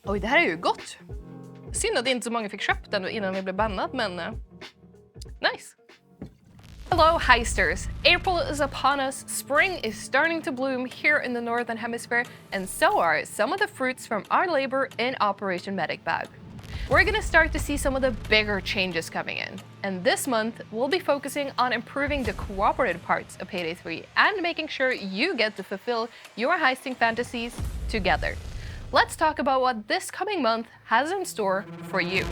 Oj, det här är ju gott. Synd att inte så många fick köpt den innan vi blev bannad, men nice. Hello, heisters. April is upon us, spring is starting to bloom here in the Northern Hemisphere, and so are some of the fruits from our labor in Operation Medic Bag. We're gonna start to see some of the bigger changes coming in, and this month we'll be focusing on improving the cooperative parts of Payday 3 and making sure you get to fulfill your heisting fantasies together. Let's talk about what this coming month has in store for you.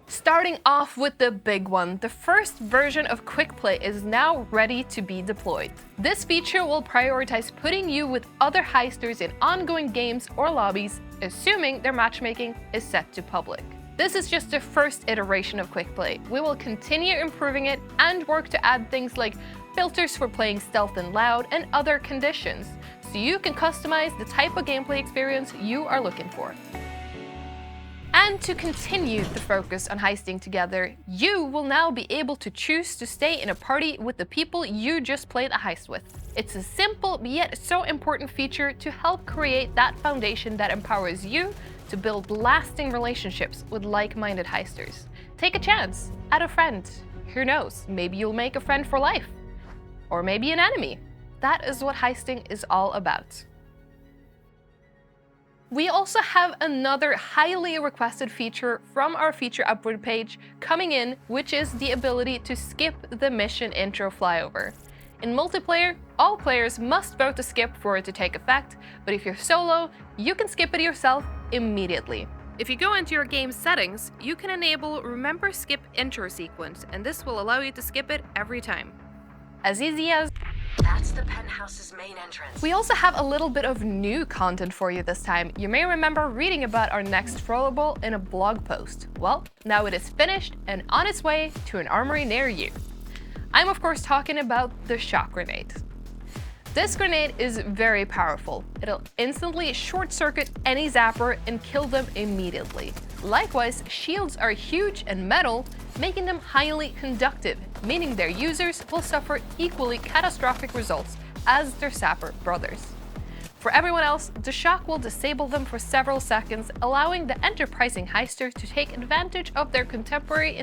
Starting off with the big one, the first version of Quickplay is now ready to be deployed. This feature will prioritize putting you with other heisters in ongoing games or lobbies, assuming their matchmaking is set to public. This is just the first iteration of Quickplay. We will continue improving it and work to add things like filters for playing stealth and loud and other conditions, so you can customize the type of gameplay experience you are looking for. And to continue the focus on heisting together, you will now be able to choose to stay in a party with the people you just played a heist with. It's a simple yet so important feature to help create that foundation that empowers you to build lasting relationships with like-minded heisters. Take a chance, add a friend. Who knows, maybe you'll make a friend for life. Or maybe an enemy. That is what heisting is all about. We also have another highly requested feature from our feature upward page coming in, which is the ability to skip the mission intro flyover. In multiplayer, all players must vote to skip for it to take effect, but if you're solo, you can skip it yourself immediately. If you go into your game settings, you can enable Remember Skip Intro Sequence, and this will allow you to skip it every time. As easy as... That's the penthouse's main entrance. We also have a little bit of new content for you this time. You may remember reading about our next throwable in a blog post. Well, now it is finished and on its way to an armory near you. I'm of course talking about the shock grenade. This grenade is very powerful. It'll instantly short-circuit any zapper and kill them immediately. Likewise, shields are huge and metal, making them highly conductive, meaning their users will suffer equally catastrophic results as their zapper brothers. For everyone else, the shock will disable them for several seconds, allowing the enterprising heister to take advantage of their temporary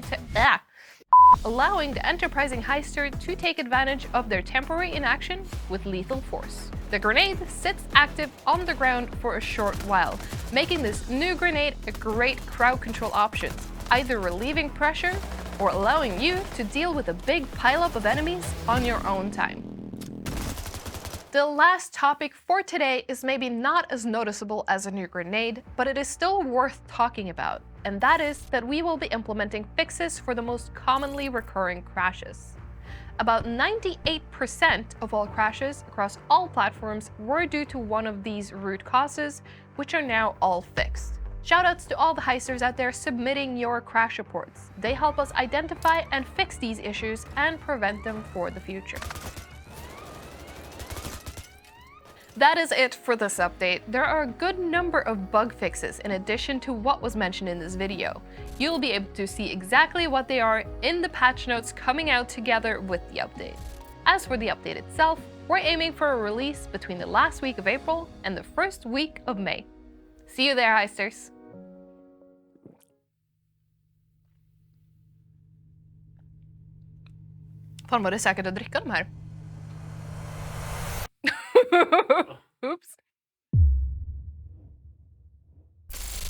inaction with lethal force. The grenade sits active on the ground for a short while, making this new grenade a great crowd control option, either relieving pressure or allowing you to deal with a big pileup of enemies on your own time. The last topic for today is maybe not as noticeable as a new grenade, but it is still worth talking about, and that is that we will be implementing fixes for the most commonly recurring crashes. About 98% of all crashes across all platforms were due to one of these root causes, which are now all fixed. Shoutouts to all the heisters out there submitting your crash reports. They help us identify and fix these issues and prevent them for the future. That is it for this update. There are a good number of bug fixes in addition to what was mentioned in this video. You'll be able to see exactly what they are in the patch notes coming out together with the update. As for the update itself, we're aiming for a release between the last week of April and the first week of May. See you there, heisters! Fan, var det säkert att dricka de här? Oops.